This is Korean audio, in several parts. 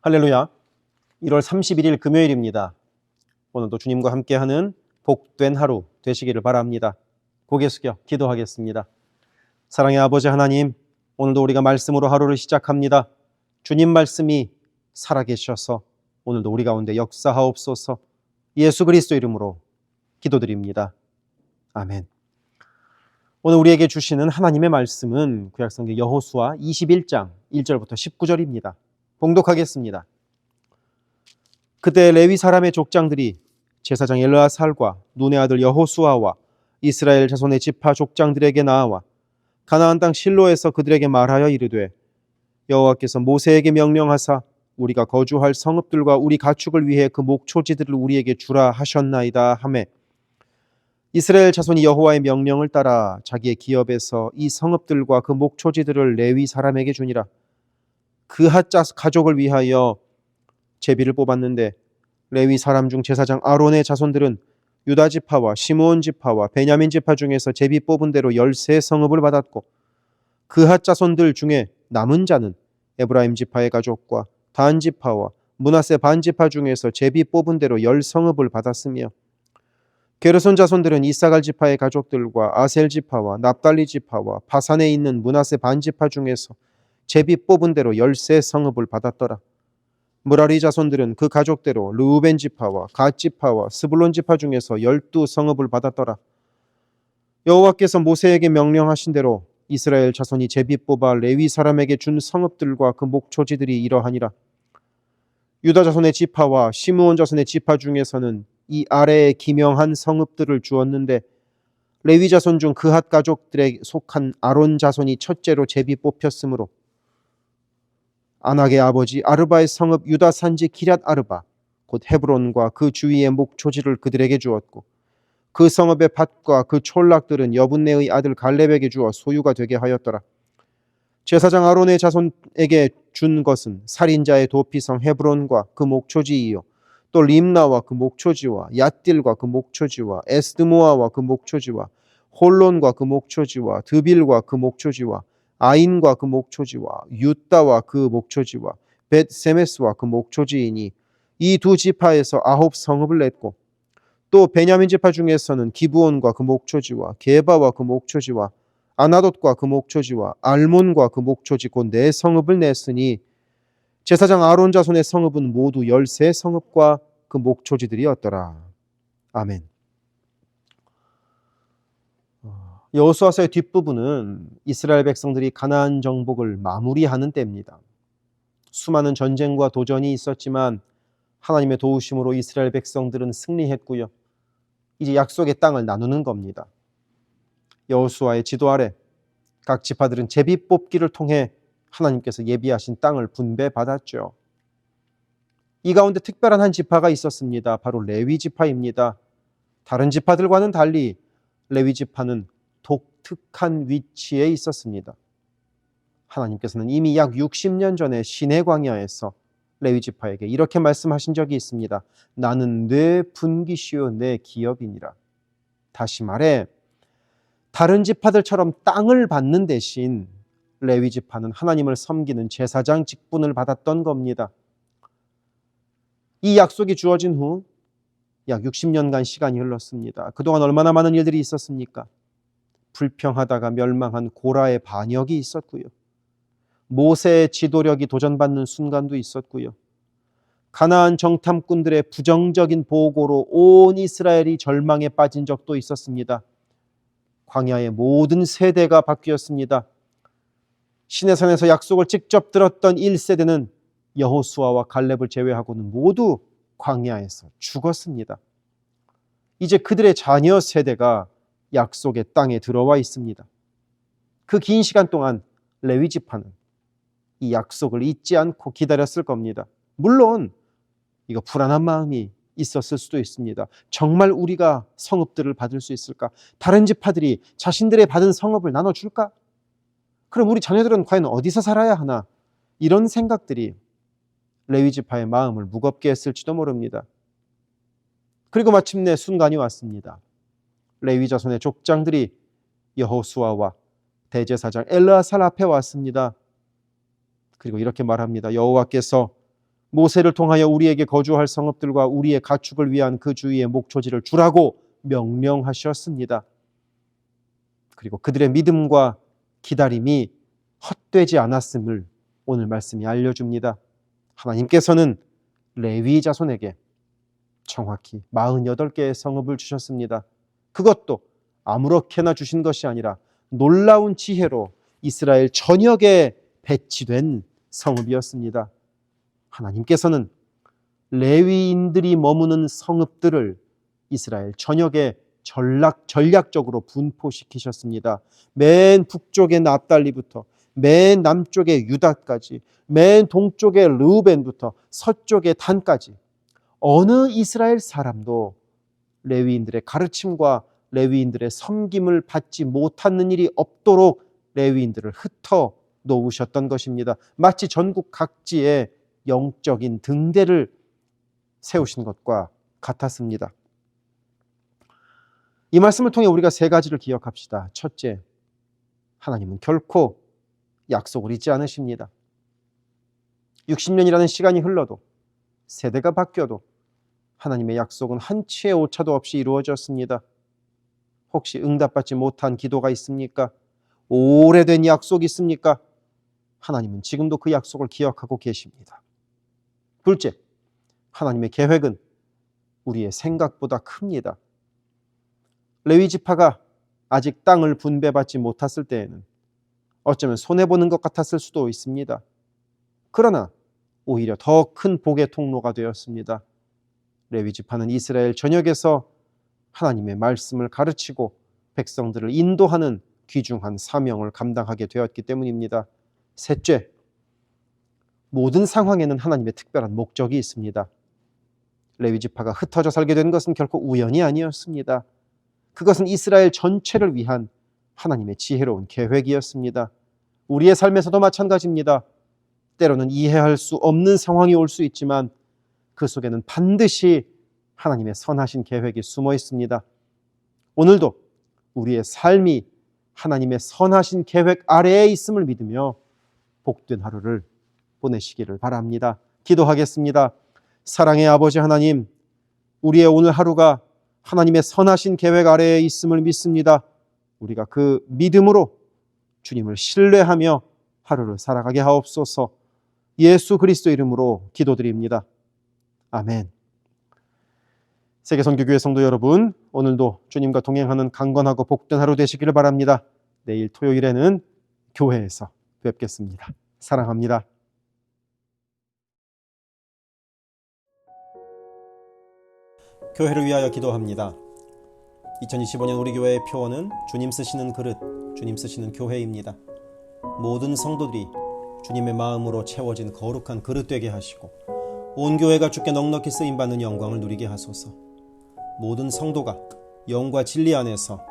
할렐루야. 1월 31일 금요일입니다. 오늘도 주님과 함께하는 복된 하루 되시기를 바랍니다. 고개 숙여 기도하겠습니다. 사랑의 아버지 하나님, 오늘도 우리가 말씀으로 하루를 시작합니다. 주님 말씀이 살아계셔서 오늘도 우리 가운데 역사하옵소서. 예수 그리스도 이름으로 기도드립니다. 아멘. 오늘 우리에게 주시는 하나님의 말씀은 구약성경 여호수아 21장 1절부터 19절입니다. 봉독하겠습니다. 그때 레위 사람의 족장들이 제사장 엘르아살과 눈의 아들 여호수아와 이스라엘 자손의 지파 족장들에게 나와 가나안 땅 실로에서 그들에게 말하여 이르되, 여호와께서 모세에게 명령하사 우리가 거주할 성읍들과 우리 가축을 위해 그 목초지들을 우리에게 주라 하셨나이다 하매, 이스라엘 자손이 여호와의 명령을 따라 자기의 기업에서 이 성읍들과 그 목초지들을 레위 사람에게 주니라. 그핫 가족을 위하여 제비를 뽑았는데, 레위 사람 중 제사장 아론의 자손들은 유다 지파와 시므온 지파와 베냐민 지파 중에서 제비 뽑은 대로 13성읍을 받았고, 그핫 자손들 중에 남은 자는 에브라임 지파의 가족과 단 지파와 므낫세 반 지파 중에서 제비 뽑은 대로 10성읍을 받았으며, 게르손 자손들은 이사갈 지파의 가족들과 아셀 지파와 납달리 지파와 바산에 있는 므낫세 반 지파 중에서 제비 뽑은 대로 13성읍을 받았더라. 무라리 자손들은 그 가족대로 르우벤 지파와 갓 지파와 스불론 지파 중에서 12성읍을 받았더라. 여호와께서 모세에게 명령하신 대로 이스라엘 자손이 제비 뽑아 레위 사람에게 준 성읍들과 그 목초지들이 이러하니라. 유다 자손의 지파와 시므온 자손의 지파 중에서는 이 아래에 기명한 성읍들을 주었는데, 레위 자손 중 그핫 가족들에 속한 아론 자손이 첫째로 제비 뽑혔으므로 아낙의 아버지 아르바의 성읍 유다 산지 기럇 아르바 곧 헤브론과 그 주위의 목초지를 그들에게 주었고, 그 성읍의 밭과 그 촌락들은 여분네의 아들 갈렙에게 주어 소유가 되게 하였더라. 제사장 아론의 자손에게 준 것은 살인자의 도피성 헤브론과 그 목초지이요, 또 림나와 그 목초지와 얏딜과 그 목초지와 에스드모아와 그 목초지와 홀론과 그 목초지와 드빌과 그 목초지와 아인과 그 목초지와 유다와 그 목초지와 벳세메스와 그 목초지이니, 이 두 지파에서 9성읍을 냈고, 또 베냐민 지파 중에서는 기브온과 그 목초지와 게바와 그 목초지와 아나돗과 그 목초지와 알몬과 그 목초지 곧 4성읍을 냈으니, 제사장 아론 자손의 성읍은 모두 13성읍과 그 목초지들이었더라. 아멘. 여호수아서의 뒷부분은 이스라엘 백성들이 가나안 정복을 마무리하는 때입니다. 수많은 전쟁과 도전이 있었지만 하나님의 도우심으로 이스라엘 백성들은 승리했고요. 이제 약속의 땅을 나누는 겁니다. 여호수아의 지도 아래 각 지파들은 제비 뽑기를 통해 하나님께서 예비하신 땅을 분배받았죠. 이 가운데 특별한 한 지파가 있었습니다. 바로 레위 지파입니다. 다른 지파들과는 달리 레위 지파는 독특한 위치에 있었습니다. 하나님께서는 이미 약 60년 전에 시내 광야에서 레위 지파에게 이렇게 말씀하신 적이 있습니다. 나는 내 분기시요 내 기업이니라. 다시 말해, 다른 지파들처럼 땅을 받는 대신 레위 지파는 하나님을 섬기는 제사장 직분을 받았던 겁니다. 이 약속이 주어진 후 약 60년간 시간이 흘렀습니다. 그동안 얼마나 많은 일들이 있었습니까? 불평하다가 멸망한 고라의 반역이 있었고요. 모세의 지도력이 도전받는 순간도 있었고요. 가나안 정탐꾼들의 부정적인 보고로 온 이스라엘이 절망에 빠진 적도 있었습니다. 광야의 모든 세대가 바뀌었습니다. 시내산에서 약속을 직접 들었던 1세대는 여호수아와 갈렙을 제외하고는 모두 광야에서 죽었습니다. 이제 그들의 자녀 세대가 약속의 땅에 들어와 있습니다. 그 긴 시간 동안 레위 지파는 이 약속을 잊지 않고 기다렸을 겁니다. 물론 이거 불안한 마음이 있었을 수도 있습니다. 정말 우리가 성읍들을 받을 수 있을까? 다른 지파들이 자신들의 받은 성읍을 나눠줄까? 그럼 우리 자녀들은 과연 어디서 살아야 하나? 이런 생각들이 레위 지파의 마음을 무겁게 했을지도 모릅니다. 그리고 마침내 순간이 왔습니다. 레위 자손의 족장들이 여호수아와 대제사장 엘르아살 앞에 왔습니다. 그리고 이렇게 말합니다. 여호와께서 모세를 통하여 우리에게 거주할 성읍들과 우리의 가축을 위한 그 주위의 목초지를 주라고 명령하셨습니다. 그리고 그들의 믿음과 기다림이 헛되지 않았음을 오늘 말씀이 알려줍니다. 하나님께서는 레위 자손에게 정확히 48개의 성읍을 주셨습니다. 그것도 아무렇게나 주신 것이 아니라 놀라운 지혜로 이스라엘 전역에 배치된 성읍이었습니다. 하나님께서는 레위인들이 머무는 성읍들을 이스라엘 전역에 전략적으로 분포시키셨습니다. 맨 북쪽의 납달리부터 맨 남쪽의 유다까지, 맨 동쪽의 르우벤부터 서쪽의 단까지 어느 이스라엘 사람도 레위인들의 가르침과 레위인들의 섬김을 받지 못하는 일이 없도록 레위인들을 흩어 놓으셨던 것입니다. 마치 전국 각지에 영적인 등대를 세우신 것과 같았습니다. 이 말씀을 통해 우리가 세 가지를 기억합시다. 첫째, 하나님은 결코 약속을 잊지 않으십니다. 60년이라는 시간이 흘러도 세대가 바뀌어도 하나님의 약속은 한치의 오차도 없이 이루어졌습니다. 혹시 응답받지 못한 기도가 있습니까? 오래된 약속이 있습니까? 하나님은 지금도 그 약속을 기억하고 계십니다. 둘째, 하나님의 계획은 우리의 생각보다 큽니다. 레위 지파가 아직 땅을 분배받지 못했을 때에는 어쩌면 손해보는 것 같았을 수도 있습니다. 그러나 오히려 더 큰 복의 통로가 되었습니다. 레위 지파는 이스라엘 전역에서 하나님의 말씀을 가르치고 백성들을 인도하는 귀중한 사명을 감당하게 되었기 때문입니다. 셋째, 모든 상황에는 하나님의 특별한 목적이 있습니다. 레위 지파가 흩어져 살게 된 것은 결코 우연이 아니었습니다. 그것은 이스라엘 전체를 위한 하나님의 지혜로운 계획이었습니다. 우리의 삶에서도 마찬가지입니다. 때로는 이해할 수 없는 상황이 올 수 있지만 그 속에는 반드시 하나님의 선하신 계획이 숨어 있습니다. 오늘도 우리의 삶이 하나님의 선하신 계획 아래에 있음을 믿으며 복된 하루를 보내시기를 바랍니다. 기도하겠습니다. 사랑의 아버지 하나님, 우리의 오늘 하루가 하나님의 선하신 계획 아래에 있음을 믿습니다. 우리가 그 믿음으로 주님을 신뢰하며 하루를 살아가게 하옵소서. 예수 그리스도 이름으로 기도드립니다. 아멘. 세계선교교회 성도 여러분, 오늘도 주님과 동행하는 강건하고 복된 하루 되시기를 바랍니다. 내일 토요일에는 교회에서 뵙겠습니다. 사랑합니다. 교회를 위하여 기도합니다. 2025년 우리 교회의 표어는 주님 쓰시는 그릇, 주님 쓰시는 교회입니다. 모든 성도들이 주님의 마음으로 채워진 거룩한 그릇 되게 하시고 온 교회가 주께 넉넉히 쓰임받는 영광을 누리게 하소서. 모든 성도가 영과 진리 안에서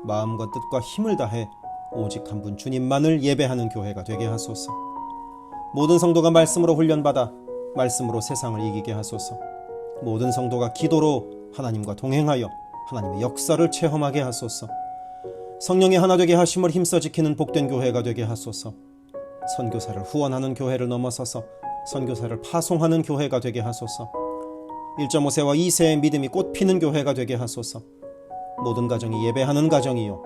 마음과 뜻과 힘을 다해 오직 한 분 주님만을 예배하는 교회가 되게 하소서. 모든 성도가 말씀으로 훈련받아 말씀으로 세상을 이기게 하소서. 모든 성도가 기도로 하나님과 동행하여 하나님의 역사를 체험하게 하소서. 성령의 하나 되게 하심을 힘써 지키는 복된 교회가 되게 하소서. 선교사를 후원하는 교회를 넘어서서 선교사를 파송하는 교회가 되게 하소서. 1.5세와 2세의 믿음이 꽃피는 교회가 되게 하소서. 모든 가정이 예배하는 가정이요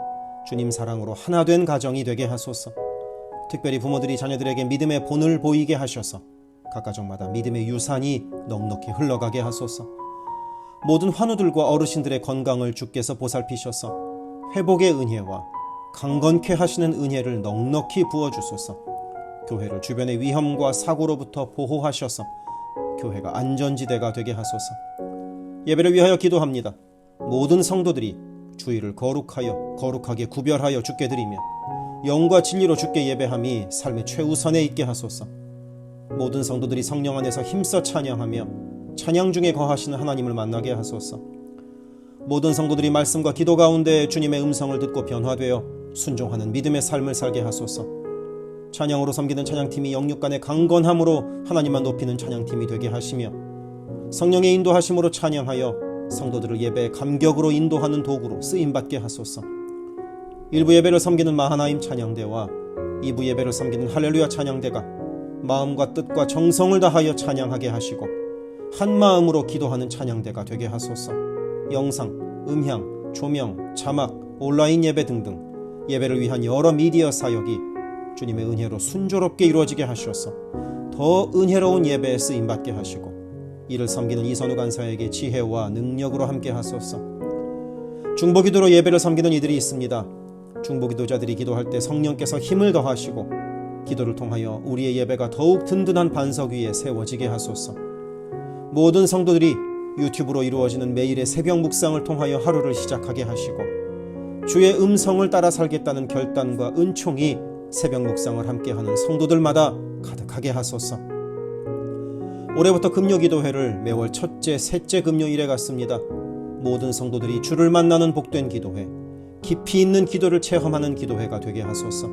주님 사랑으로 하나 된 가정이 되게 하소서. 특별히 부모들이 자녀들에게 믿음의 본을 보이게 하셔서 각 가정마다 믿음의 유산이 넉넉히 흘러가게 하소서. 모든 환우들과 어르신들의 건강을 주께서 보살피셔서 회복의 은혜와 강건케 하시는 은혜를 넉넉히 부어주소서. 교회를 주변의 위험과 사고로부터 보호하셔서 교회가 안전지대가 되게 하소서. 예배를 위하여 기도합니다. 모든 성도들이 주의를 거룩하게 구별하여 주께 드리며 영과 진리로 주께 예배함이 삶의 최우선에 있게 하소서. 모든 성도들이 성령 안에서 힘써 찬양하며 찬양 중에 거하시는 하나님을 만나게 하소서. 모든 성도들이 말씀과 기도 가운데 주님의 음성을 듣고 변화되어 순종하는 믿음의 삶을 살게 하소서. 찬양으로 섬기는 찬양팀이 영육간의 강건함으로 하나님만 높이는 찬양팀이 되게 하시며 성령의 인도하심으로 찬양하여 성도들을 예배의 감격으로 인도하는 도구로 쓰임받게 하소서. 1부 예배를 섬기는 마하나임 찬양대와 2부 예배를 섬기는 할렐루야 찬양대가 마음과 뜻과 정성을 다하여 찬양하게 하시고 한 마음으로 기도하는 찬양대가 되게 하소서. 영상, 음향, 조명, 자막, 온라인 예배 등등 예배를 위한 여러 미디어 사역이 주님의 은혜로 순조롭게 이루어지게 하셔서 더 은혜로운 예배에 쓰임받게 하시고 이를 섬기는 이선우 간사에게 지혜와 능력으로 함께 하소서. 중보기도로 예배를 섬기는 이들이 있습니다. 중보기도자들이 기도할 때 성령께서 힘을 더하시고 기도를 통하여 우리의 예배가 더욱 든든한 반석 위에 세워지게 하소서. 모든 성도들이 유튜브로 이루어지는 매일의 새벽 묵상을 통하여 하루를 시작하게 하시고 주의 음성을 따라 살겠다는 결단과 은총이 새벽 묵상을 함께하는 성도들마다 가득하게 하소서. 올해부터 금요기도회를 매월 첫째, 셋째 금요일에 갖습니다. 모든 성도들이 주를 만나는 복된 기도회, 깊이 있는 기도를 체험하는 기도회가 되게 하소서.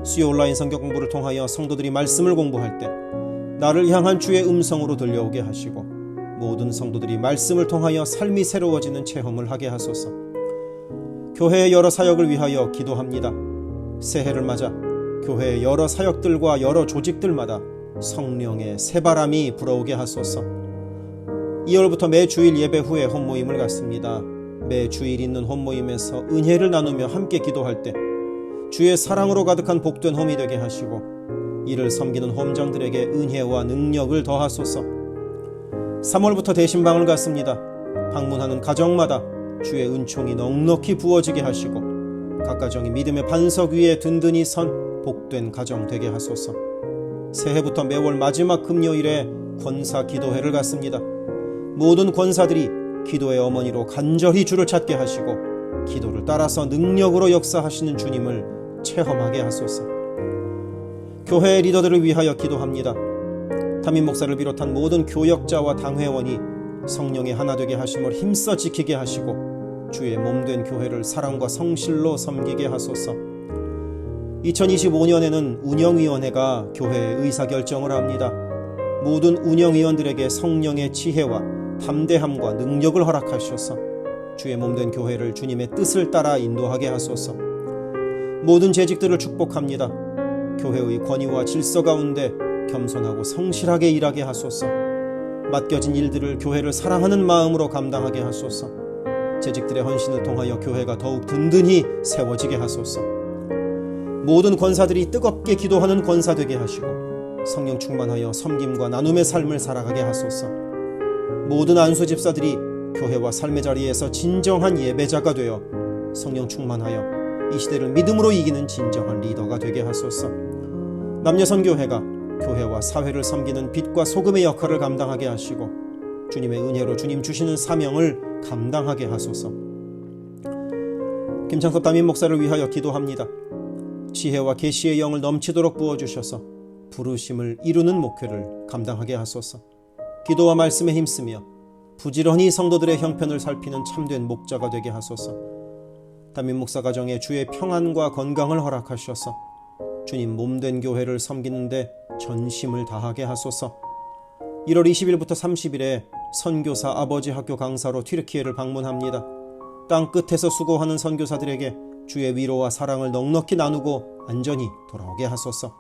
수요 온라인 성경 공부를 통하여 성도들이 말씀을 공부할 때 나를 향한 주의 음성으로 들려오게 하시고 모든 성도들이 말씀을 통하여 삶이 새로워지는 체험을 하게 하소서. 교회의 여러 사역을 위하여 기도합니다. 새해를 맞아 교회의 여러 사역들과 여러 조직들마다 성령의 새바람이 불어오게 하소서. 2월부터 매 주일 예배 후에 홈모임을 갖습니다. 매 주일 있는 홈모임에서 은혜를 나누며 함께 기도할 때 주의 사랑으로 가득한 복된 홈이 되게 하시고 이를 섬기는 홈장들에게 은혜와 능력을 더하소서. 3월부터 대신방을 갖습니다. 방문하는 가정마다 주의 은총이 넉넉히 부어지게 하시고 각 가정이 믿음의 반석 위에 든든히 선 복된 가정 되게 하소서. 새해부터 매월 마지막 금요일에 권사 기도회를 갖습니다. 모든 권사들이 기도의 어머니로 간절히 주를 찾게 하시고 기도를 따라서 능력으로 역사하시는 주님을 체험하게 하소서. 교회의 리더들을 위하여 기도합니다. 담임 목사를 비롯한 모든 교역자와 당회원이 성령의 하나 되게 하심을 힘써 지키게 하시고 주의 몸된 교회를 사랑과 성실로 섬기게 하소서. 2025년에는 운영위원회가 교회의 의사결정을 합니다. 모든 운영위원들에게 성령의 지혜와 담대함과 능력을 허락하셔서 주의 몸된 교회를 주님의 뜻을 따라 인도하게 하소서. 모든 재직들을 축복합니다. 교회의 권위와 질서 가운데 겸손하고 성실하게 일하게 하소서. 맡겨진 일들을 교회를 사랑하는 마음으로 감당하게 하소서. 재직들의 헌신을 통하여 교회가 더욱 든든히 세워지게 하소서. 모든 권사들이 뜨겁게 기도하는 권사 되게 하시고 성령 충만하여 섬김과 나눔의 삶을 살아가게 하소서. 모든 안수 집사들이 교회와 삶의 자리에서 진정한 예배자가 되어 성령 충만하여 이 시대를 믿음으로 이기는 진정한 리더가 되게 하소서. 남녀선교회가 교회와 사회를 섬기는 빛과 소금의 역할을 감당하게 하시고 주님의 은혜로 주님 주시는 사명을 감당하게 하소서. 김창섭 담임 목사를 위하여 기도합니다. 지혜와 계시의 영을 넘치도록 부어주셔서 부르심을 이루는 목회를 감당하게 하소서. 기도와 말씀에 힘쓰며 부지런히 성도들의 형편을 살피는 참된 목자가 되게 하소서. 담임 목사 가정에 주의 평안과 건강을 허락하셔서 주님 몸된 교회를 섬기는데 전심을 다하게 하소서. 1월 20일부터 30일에 선교사 아버지 학교 강사로 튀르키예를 방문합니다. 땅 끝에서 수고하는 선교사들에게 주의 위로와 사랑을 넉넉히 나누고 안전히 돌아오게 하소서.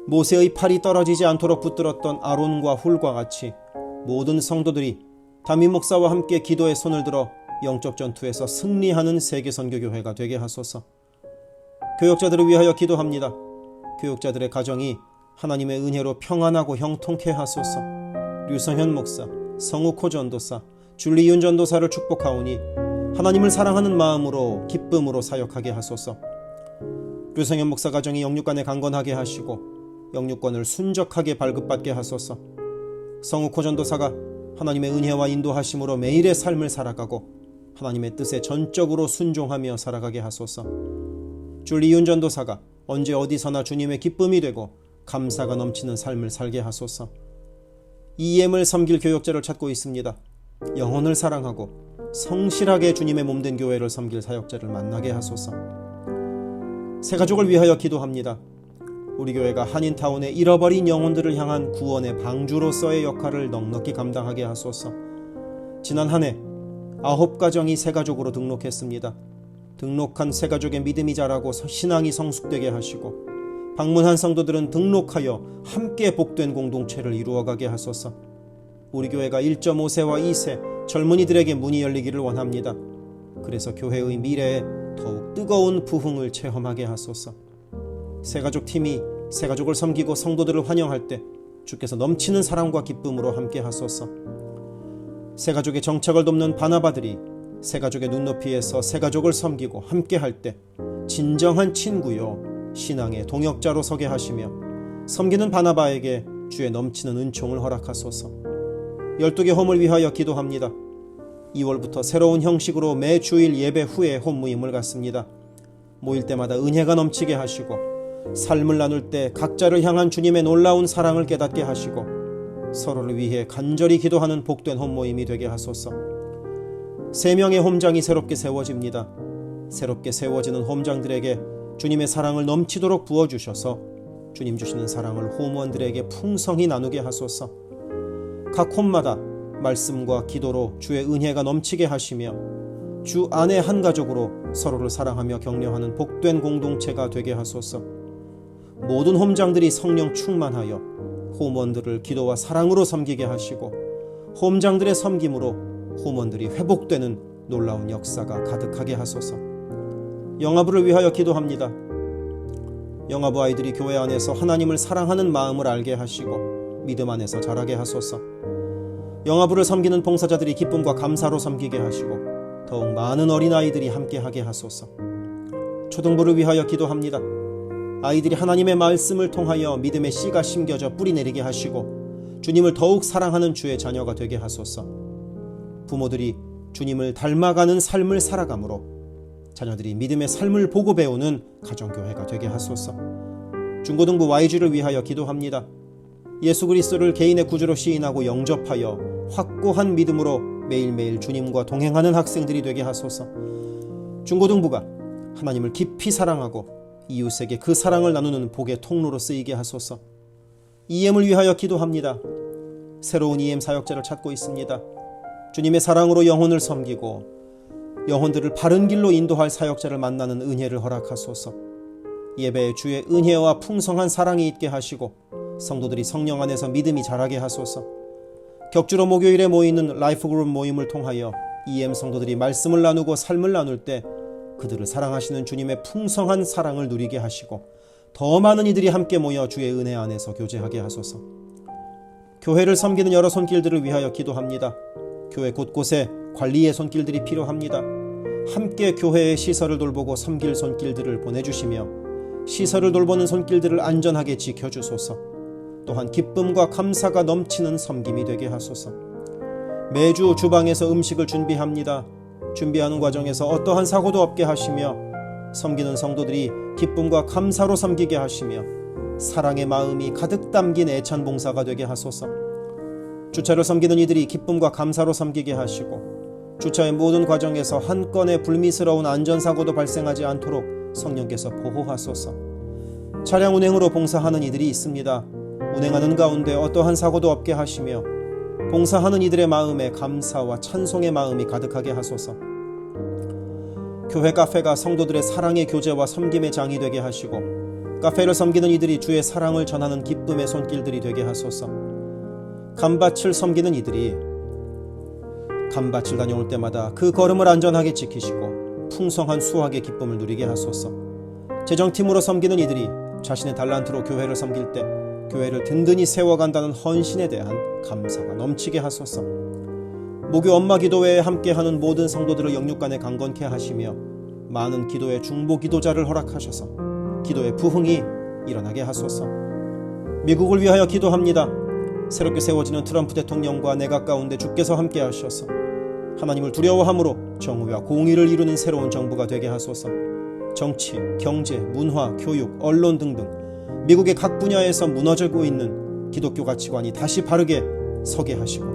모세의 팔이 떨어지지 않도록 붙들었던 아론과 훌과 같이 모든 성도들이 담임 목사와 함께 기도의 손을 들어 영적 전투에서 승리하는 세계선교교회가 되게 하소서. 교역자들을 위하여 기도합니다. 교역자들의 가정이 하나님의 은혜로 평안하고 형통케 하소서. 류성현 목사, 성욱호 전도사, 줄리윤 전도사를 축복하오니 하나님을 사랑하는 마음으로 기쁨으로 사역하게 하소서. 류성현 목사 가정이 영육간에 강건하게 하시고 영육권을 순적하게 발급받게 하소서. 성욱호 전도사가 하나님의 은혜와 인도하심으로 매일의 삶을 살아가고 하나님의 뜻에 전적으로 순종하며 살아가게 하소서. 줄리윤 전도사가 언제 어디서나 주님의 기쁨이 되고 감사가 넘치는 삶을 살게 하소서. EM을 섬길 교역자를 찾고 있습니다. 영혼을 사랑하고 성실하게 주님의 몸된 교회를 섬길 사역자를 만나게 하소서. 새가족을 위하여 기도합니다. 우리 교회가 한인타운의 잃어버린 영혼들을 향한 구원의 방주로서의 역할을 넉넉히 감당하게 하소서. 지난 한 해 9가정이 새가족으로 등록했습니다. 등록한 새가족의 믿음이 자라고 신앙이 성숙되게 하시고 방문한 성도들은 등록하여 함께 복된 공동체를 이루어가게 하소서. 우리 교회가 1.5세와 2세 젊은이들에게 문이 열리기를 원합니다. 그래서 교회의 미래에 더욱 뜨거운 부흥을 체험하게 하소서. 새가족 팀이 새가족을 섬기고 성도들을 환영할 때 주께서 넘치는 사랑과 기쁨으로 함께 하소서. 새가족의 정착을 돕는 바나바들이 새가족의 눈높이에서 새가족을 섬기고 함께 할 때 진정한 친구요 신앙의 동역자로 서게 하시며 섬기는 바나바에게 주의 넘치는 은총을 허락하소서. 12개 홈을 위하여 기도합니다. 2월부터 새로운 형식으로 매 주일 예배 후에 홈 모임을 갖습니다. 모일 때마다 은혜가 넘치게 하시고 삶을 나눌 때 각자를 향한 주님의 놀라운 사랑을 깨닫게 하시고 서로를 위해 간절히 기도하는 복된 홈 모임이 되게 하소서. 3명의 홈장이 새롭게 세워집니다. 새롭게 세워지는 홈장들에게 주님의 사랑을 넘치도록 부어주셔서 주님 주시는 사랑을 홈원들에게 풍성히 나누게 하소서. 각 홈마다 말씀과 기도로 주의 은혜가 넘치게 하시며 주 안에 한 가족으로 서로를 사랑하며 격려하는 복된 공동체가 되게 하소서. 모든 홈장들이 성령 충만하여 홈원들을 기도와 사랑으로 섬기게 하시고 홈장들의 섬김으로 홈원들이 회복되는 놀라운 역사가 가득하게 하소서. 영아부를 위하여 기도합니다. 영아부 아이들이 교회 안에서 하나님을 사랑하는 마음을 알게 하시고 믿음 안에서 자라게 하소서. 영아부를 섬기는 봉사자들이 기쁨과 감사로 섬기게 하시고 더욱 많은 어린아이들이 함께하게 하소서. 초등부를 위하여 기도합니다. 아이들이 하나님의 말씀을 통하여 믿음의 씨가 심겨져 뿌리내리게 하시고 주님을 더욱 사랑하는 주의 자녀가 되게 하소서. 부모들이 주님을 닮아가는 삶을 살아가므로 자녀들이 믿음의 삶을 보고 배우는 가정교회가 되게 하소서. 중고등부 YG를 위하여 기도합니다. 예수 그리스도를 개인의 구주로 시인하고 영접하여 확고한 믿음으로 매일매일 주님과 동행하는 학생들이 되게 하소서. 중고등부가 하나님을 깊이 사랑하고 이웃에게 그 사랑을 나누는 복의 통로로 쓰이게 하소서. EM을 위하여 기도합니다. 새로운 EM 사역자를 찾고 있습니다. 주님의 사랑으로 영혼을 섬기고 영혼들을 바른 길로 인도할 사역자를 만나는 은혜를 허락하소서. 예배에 주의 은혜와 풍성한 사랑이 있게 하시고 성도들이 성령 안에서 믿음이 자라게 하소서. 격주로 목요일에 모이는 라이프그룹 모임을 통하여 EM 성도들이 말씀을 나누고 삶을 나눌 때 그들을 사랑하시는 주님의 풍성한 사랑을 누리게 하시고 더 많은 이들이 함께 모여 주의 은혜 안에서 교제하게 하소서. 교회를 섬기는 여러 손길들을 위하여 기도합니다. 교회 곳곳에 관리의 손길들이 필요합니다. 함께 교회의 시설을 돌보고 섬길 손길들을 보내주시며 시설을 돌보는 손길들을 안전하게 지켜주소서. 또한 기쁨과 감사가 넘치는 섬김이 되게 하소서. 매주 주방에서 음식을 준비합니다. 준비하는 과정에서 어떠한 사고도 없게 하시며 섬기는 성도들이 기쁨과 감사로 섬기게 하시며 사랑의 마음이 가득 담긴 애찬 봉사가 되게 하소서. 주차를 섬기는 이들이 기쁨과 감사로 섬기게 하시고 주차의 모든 과정에서 한 건의 불미스러운 안전사고도 발생하지 않도록 성령께서 보호하소서. 차량 운행으로 봉사하는 이들이 있습니다. 운행하는 가운데 어떠한 사고도 없게 하시며 봉사하는 이들의 마음에 감사와 찬송의 마음이 가득하게 하소서. 교회 카페가 성도들의 사랑의 교제와 섬김의 장이 되게 하시고 카페를 섬기는 이들이 주의 사랑을 전하는 기쁨의 손길들이 되게 하소서. 감밭을 섬기는 이들이 감밭을 다녀올 때마다 그 걸음을 안전하게 지키시고 풍성한 수확의 기쁨을 누리게 하소서. 재정팀으로 섬기는 이들이 자신의 달란트로 교회를 섬길 때 교회를 든든히 세워간다는 헌신에 대한 감사가 넘치게 하소서. 목요 엄마 기도회에 함께하는 모든 성도들을 영육간에 강건케 하시며 많은 기도의 중보 기도자를 허락하셔서 기도의 부흥이 일어나게 하소서. 미국을 위하여 기도합니다. 새롭게 세워지는 트럼프 대통령과 내각 가운데 주께서 함께 하셔서 하나님을 두려워함으로 정의와 공의를 이루는 새로운 정부가 되게 하소서. 정치, 경제, 문화, 교육, 언론 등등 미국의 각 분야에서 무너지고 있는 기독교 가치관이 다시 바르게 서게 하시고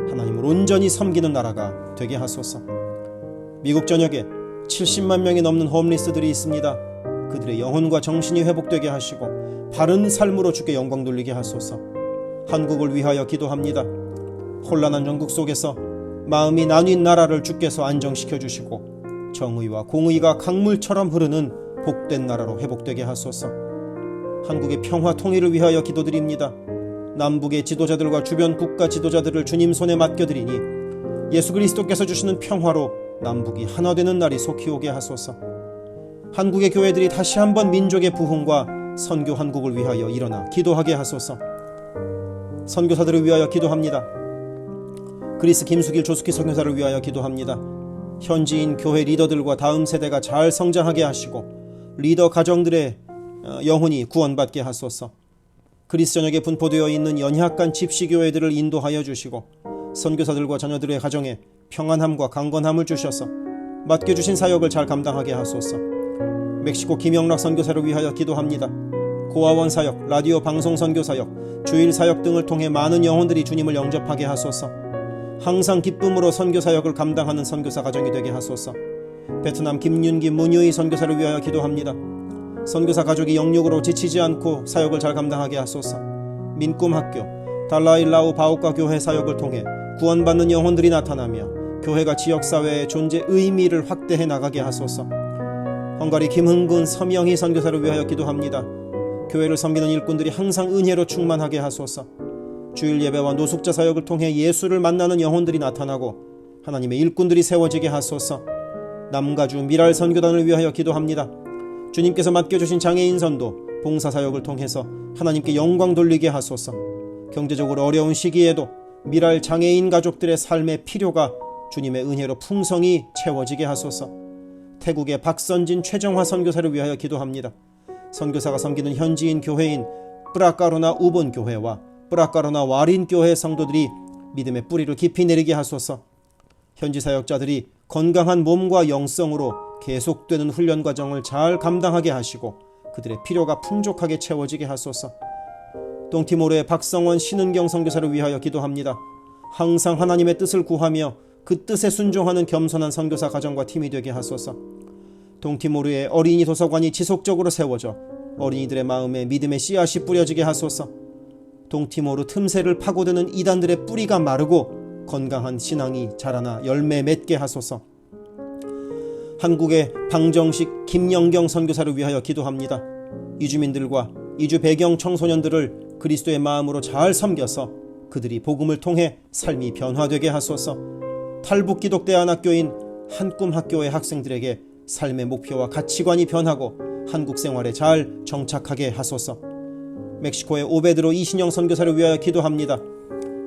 하나님을 온전히 섬기는 나라가 되게 하소서. 미국 전역에 70만 명이 넘는 홈리스들이 있습니다. 그들의 영혼과 정신이 회복되게 하시고 바른 삶으로 주께 영광 돌리게 하소서. 한국을 위하여 기도합니다. 혼란한 전국 속에서 마음이 나뉜 나라를 주께서 안정시켜 주시고 정의와 공의가 강물처럼 흐르는 복된 나라로 회복되게 하소서. 한국의 평화 통일을 위하여 기도드립니다. 남북의 지도자들과 주변 국가 지도자들을 주님 손에 맡겨드리니 예수 그리스도께서 주시는 평화로 남북이 하나 되는 날이 속히 오게 하소서. 한국의 교회들이 다시 한번 민족의 부흥과 선교 한국을 위하여 일어나 기도하게 하소서. 선교사들을 위하여 기도합니다. 그리스 김수길 조숙희 선교사를 위하여 기도합니다. 현지인 교회 리더들과 다음 세대가 잘 성장하게 하시고 리더 가정들의 영혼이 구원받게 하소서. 그리스 전역에 분포되어 있는 연약한 집시교회들을 인도하여 주시고 선교사들과 자녀들의 가정에 평안함과 강건함을 주셔서 맡겨주신 사역을 잘 감당하게 하소서. 멕시코 김영락 선교사를 위하여 기도합니다. 고아원 사역, 라디오 방송 선교 사역, 주일 사역 등을 통해 많은 영혼들이 주님을 영접하게 하소서. 항상 기쁨으로 선교 사역을 감당하는 선교사 가정이 되게 하소서. 베트남 김윤기 문유희 선교사를 위하여 기도합니다. 선교사 가족이 영육으로 지치지 않고 사역을 잘 감당하게 하소서. 민꿈학교, 달라일라우 바오카 교회 사역을 통해 구원받는 영혼들이 나타나며 교회가 지역사회의 존재 의미를 확대해 나가게 하소서. 헝가리 김흥근 서명희 선교사를 위하여 기도합니다. 교회를 섬기는 일꾼들이 항상 은혜로 충만하게 하소서. 주일 예배와 노숙자 사역을 통해 예수를 만나는 영혼들이 나타나고 하나님의 일꾼들이 세워지게 하소서. 남가주 미랄 선교단을 위하여 기도합니다. 주님께서 맡겨주신 장애인 선도, 봉사사역을 통해서 하나님께 영광 돌리게 하소서. 경제적으로 어려운 시기에도 미랄 장애인 가족들의 삶의 필요가 주님의 은혜로 풍성히 채워지게 하소서. 태국의 박선진 최정화 선교사를 위하여 기도합니다. 선교사가 섬기는 현지인 교회인 뿌라카로나 우본 교회와 뿌라카로나 와린 교회 성도들이 믿음의 뿌리를 깊이 내리게 하소서. 현지 사역자들이 건강한 몸과 영성으로 계속되는 훈련 과정을 잘 감당하게 하시고 그들의 필요가 풍족하게 채워지게 하소서. 동티모르의 박성원 신은경 선교사를 위하여 기도합니다. 항상 하나님의 뜻을 구하며 그 뜻에 순종하는 겸손한 선교사 가정과 팀이 되게 하소서. 동티모르의 어린이 도서관이 지속적으로 세워져 어린이들의 마음에 믿음의 씨앗이 뿌려지게 하소서. 동티모르 틈새를 파고드는 이단들의 뿌리가 마르고 건강한 신앙이 자라나 열매 맺게 하소서. 한국의 방정식 김영경 선교사를 위하여 기도합니다. 이주민들과 이주 배경 청소년들을 그리스도의 마음으로 잘 섬겨서 그들이 복음을 통해 삶이 변화되게 하소서. 탈북기독대안학교인 한꿈학교의 학생들에게 삶의 목표와 가치관이 변하고 한국 생활에 잘 정착하게 하소서. 멕시코의 오베드로 이신영 선교사를 위하여 기도합니다.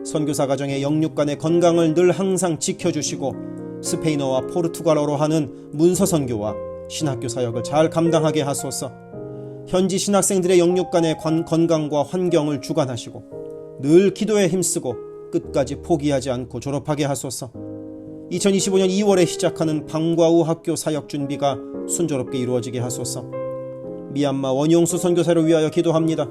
선교사 가정의 영육간의 건강을 늘 항상 지켜주시고 스페인어와 포르투갈어로 하는 문서 선교와 신학교 사역을 잘 감당하게 하소서. 현지 신학생들의 영육간의 건강과 환경을 주관하시고 늘 기도에 힘쓰고 끝까지 포기하지 않고 졸업하게 하소서. 2025년 2월에 시작하는 방과후 학교 사역 준비가 순조롭게 이루어지게 하소서. 미얀마 원용수 선교사를 위하여 기도합니다.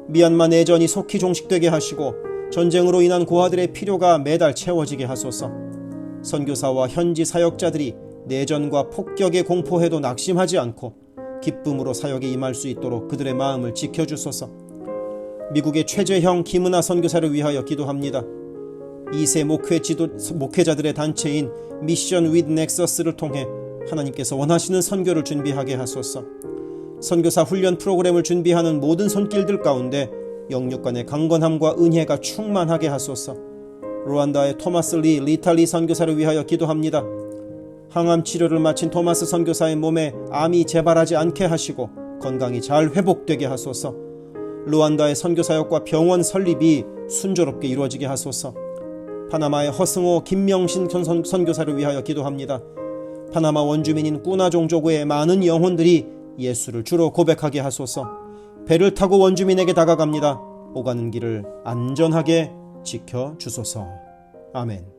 미얀마 내전이 속히 종식되게 하시고 전쟁으로 인한 고아들의 필요가 매달 채워지게 하소서. 선교사와 현지 사역자들이 내전과 폭격의 공포에도 낙심하지 않고 기쁨으로 사역에 임할 수 있도록 그들의 마음을 지켜주소서. 미국의 최재형 김은하 선교사를 위하여 기도합니다. 2세 목회자들의 단체인 미션 윗 넥서스를 통해 하나님께서 원하시는 선교를 준비하게 하소서. 선교사 훈련 프로그램을 준비하는 모든 손길들 가운데 영육간의 강건함과 은혜가 충만하게 하소서. 루안다의 토마스 리탈리 선교사를 위하여 기도합니다. 항암 치료를 마친 토마스 선교사의 몸에 암이 재발하지 않게 하시고 건강이 잘 회복되게 하소서. 루안다의 선교사역과 병원 설립이 순조롭게 이루어지게 하소서. 파나마의 허승호 김명신 선교사를 위하여 기도합니다. 파나마 원주민인 꾸나 종족의 많은 영혼들이 예수를 주로 고백하게 하소서. 배를 타고 원주민에게 다가갑니다. 오가는 길을 안전하게 지켜주소서. 아멘.